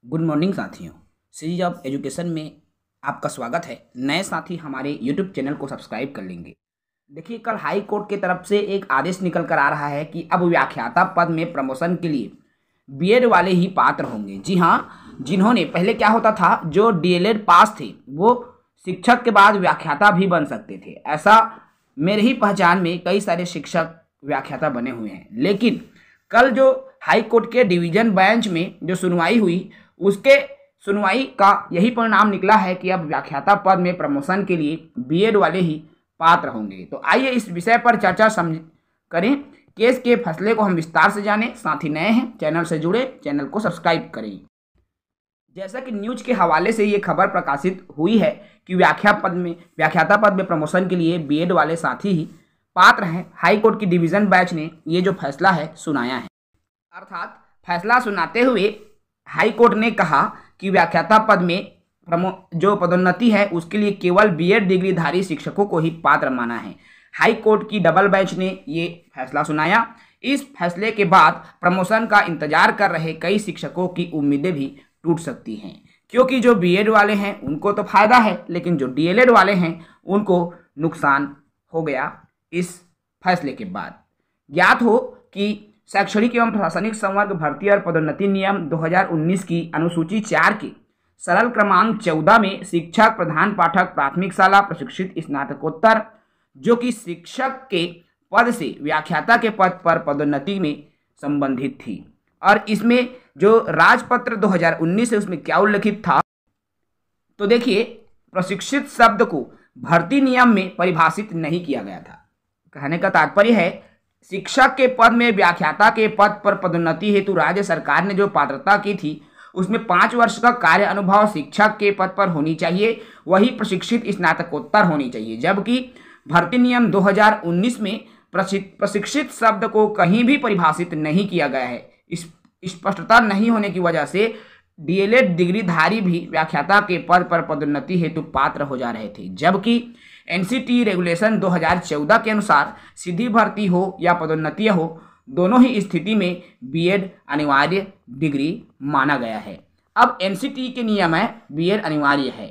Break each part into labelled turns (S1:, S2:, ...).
S1: Good morning साथियों। Series of education में आपका स्वागत है। नए साथी हमारे यूट्यूब चैनल को सब्सक्राइब कर लेंगे। देखिए, कल हाई कोर्ट की तरफ से एक आदेश निकल कर आ रहा है कि अब व्याख्याता पद में प्रमोशन के लिए बीएड वाले ही पात्र होंगे। जी हाँ, जिन्होंने पहले क्या होता था, जो डीएलएड पास थे वो शिक्षक के बाद व्याख्याता भी बन सकते थे। ऐसा मेरे ही पहचान में कई सारे शिक्षक व्याख्याता बने हुए हैं। लेकिन कल जो हाई कोर्ट के डिवीजन बेंच में जो सुनवाई हुई, उसके सुनवाई का यही परिणाम निकला है कि अब व्याख्याता पद में प्रमोशन के लिए बीएड वाले ही पात्र होंगे। तो आइए इस विषय पर चर्चा करें। केस के फैसले को हम विस्तार से जानें। साथ ही नए हैं चैनल से जुड़े, चैनल को सब्सक्राइब करें। जैसा कि न्यूज के हवाले से ये खबर प्रकाशित हुई है कि व्याख्याता पद में प्रमोशन के लिए बीएड वाले साथी ही पात्र हैं। हाई कोर्ट की डिवीजन बेंच ने ये जो फैसला है सुनाया है। अर्थात फैसला सुनाते हुए हाई कोर्ट ने कहा कि व्याख्याता पद में जो पदोन्नति है उसके लिए केवल बीएड डिग्रीधारी शिक्षकों को ही पात्र माना है। हाई कोर्ट की डबल बेंच ने ये फैसला सुनाया। इस फैसले के बाद प्रमोशन का इंतजार कर रहे कई शिक्षकों की उम्मीदें भी टूट सकती हैं, क्योंकि जो बीएड वाले हैं उनको तो फायदा है, लेकिन जो डीएलएड वाले हैं उनको नुकसान हो गया इस फैसले के बाद। ज्ञात हो कि शैक्षणिक एवं प्रशासनिक संवर्ग भर्ती और पदोन्नति नियम 2019 की अनुसूची 4 के सरल क्रमांक 14 में शिक्षक, प्रधान पाठक, प्राथमिक शाला प्रशिक्षित स्नातकोत्तर, जो कि शिक्षक के पद से व्याख्याता के पद पर पदोन्नति में संबंधित थी। और इसमें जो राजपत्र 2019 है उसमें क्या उल्लिखित था, तो देखिए, प्रशिक्षित शब्द को भर्ती नियम में परिभाषित नहीं किया गया था। कहने का तात्पर्य है, शिक्षक के पद में व्याख्याता के पद पर पदोन्नति हेतु राज्य सरकार ने जो पात्रता की थी उसमें 5 वर्ष का कार्य अनुभव शिक्षक के पद पर होनी चाहिए, वही प्रशिक्षित स्नातकोत्तर होनी चाहिए। जबकि भर्ती नियम 2019 में प्रशिक्षित शब्द को कहीं भी परिभाषित नहीं किया गया है। इस स्पष्टता नहीं होने की वजह से डीएलएड डिग्रीधारी भी व्याख्याता के पद पर पदोन्नति हेतु पात्र हो जा रहे थे। जबकि एनसीटी रेगुलेशन 2014 के अनुसार सीधी भर्ती हो या पदोन्नति हो, दोनों ही स्थिति में बीएड अनिवार्य डिग्री माना गया है। अब एनसीटी के नियम है बीएड अनिवार्य है।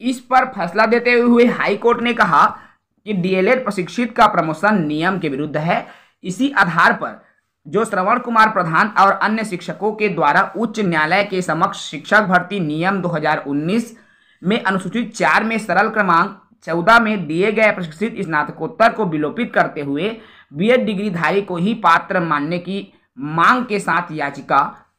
S1: इस पर फैसला देते हुए हाई कोर्ट ने कहा कि डीएलएड प्रशिक्षित का प्रमोशन नियम के विरुद्ध है। इसी आधार पर जो श्रवण कुमार प्रधान और अन्य शिक्षकों के द्वारा उच्च न्यायालय के समक्ष शिक्षक भर्ती नियम 2019 में अनुसूचित 4 में सरल क्रमांक 14 में दिए गए प्रशिक्षित स्नातकोत्तर को विलोपित करते हुए बीएड डिग्रीधारी को ही पात्र मानने की मांग के साथ याचिका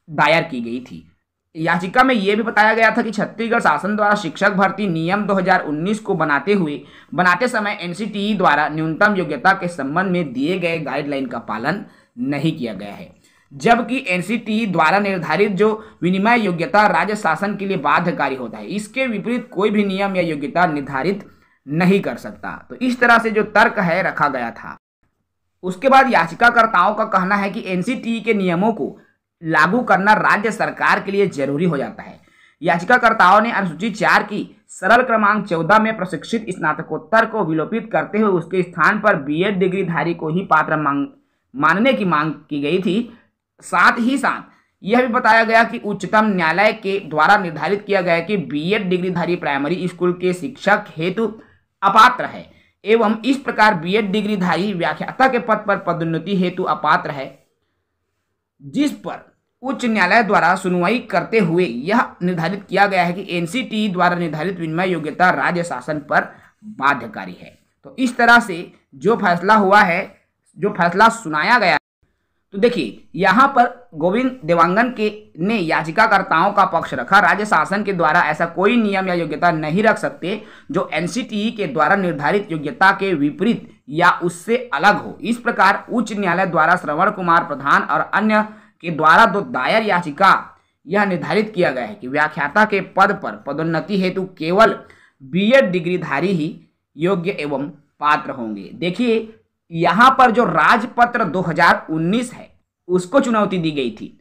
S1: दायर की गई थी। याचिका में यह भी बताया गया था कि छत्तीसगढ़ शासन द्वारा शिक्षक भर्ती नियम 2019 को बनाते समय एनसीटीई द्वारा न्यूनतम योग्यता के संबंध में दिए गए गाइडलाइन का पालन नहीं किया गया है। जबकि एनसीटीई द्वारा निर्धारित जो विनिमय योग्यता राज्य शासन के लिए बाध्यकारी होता है, इसके विपरीत कोई भी नियम या योग्यता निर्धारित नहीं कर सकता। तो इस तरह से जो तर्क है रखा गया था। उसके बाद याचिकाकर्ताओं का कहना है कि एनसीटीई के नियमों को लागू करना राज्य सरकार के लिए जरूरी हो जाता है। याचिकाकर्ताओं ने अनुसूची 4 की सरल क्रमांक 14 में प्रशिक्षित स्नातकोत्तर को विलोपित करते हुए उसके स्थान पर बीएड डिग्रीधारी को ही पात्र मानने की मांग की गई थी। साथ ही साथ यह भी बताया गया कि उच्चतम न्यायालय के द्वारा निर्धारित किया गया कि बीएड डिग्रीधारी प्राइमरी स्कूल के शिक्षक हेतु अपात्र है एवं इस प्रकार बीएड डिग्रीधारी व्याख्याता के पद पर पदोन्नति हेतु अपात्र है, जिस पर उच्च न्यायालय द्वारा सुनवाई करते हुए यह निर्धारित किया गया है कि एनसीटीई द्वारा निर्धारित विनिमय योग्यता राज्य शासन पर बाध्यकारी है। तो इस तरह से जो फैसला हुआ है, जो फैसला सुनाया गया, तो देखिए यहाँ पर गोविंद देवांगन ने याचिकाकर्ताओं का पक्ष रखा। राज्य शासन के द्वारा ऐसा कोई नियम या योग्यता नहीं रख सकते जो एनसीटीई के द्वारा निर्धारित योग्यता के विपरीत या उससे अलग हो। इस प्रकार उच्च न्यायालय द्वारा श्रवण कुमार प्रधान और अन्य के द्वारा दायर याचिका यह निर्धारित किया गया है कि व्याख्याता के पद पर पदोन्नति हेतु केवल बीएड डिग्रीधारी ही योग्य एवं पात्र होंगे। देखिए, यहाँ पर जो राजपत्र 2019 है उसको चुनौती दी गई थी,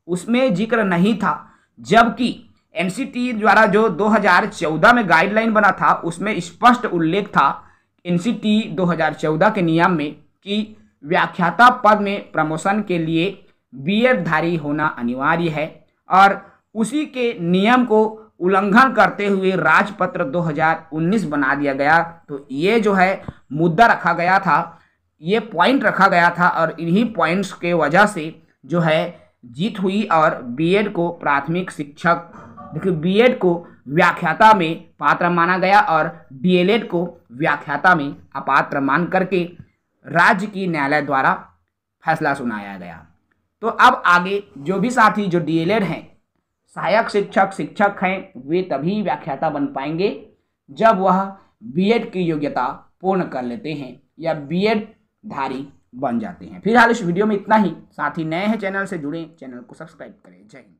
S1: उसमें जिक्र नहीं था। जबकि एनसीटीई द्वारा जो 2014 में गाइडलाइन बना था उसमें स्पष्ट उल्लेख था एनसीटीई 2014 के नियम में कि व्याख्याता पद में प्रमोशन के लिए बीएड धारी होना अनिवार्य है। और उसी के नियम को उल्लंघन करते हुए राजपत्र 2019 बना दिया गया। तो ये जो है मुद्दा रखा गया था, ये पॉइंट रखा गया था और इन्हीं पॉइंट्स के वजह से जो है जीत हुई और बीएड को प्राथमिक शिक्षक, देखिए बीएड को व्याख्याता में पात्र माना गया और डीएलएड को व्याख्याता में अपात्र मान करके राज्य की न्यायालय द्वारा फैसला सुनाया गया। तो अब आगे जो भी साथी जो डीएलएड हैं, सहायक शिक्षक, शिक्षक हैं, वे तभी व्याख्याता बन पाएंगे जब वह बीएड की योग्यता पूर्ण कर लेते हैं या बीएड धारी बन जाते हैं। फिलहाल इस वीडियो में इतना ही। साथ ही नए हैं चैनल से जुड़ें, चैनल को सब्सक्राइब करें। जय हिंद।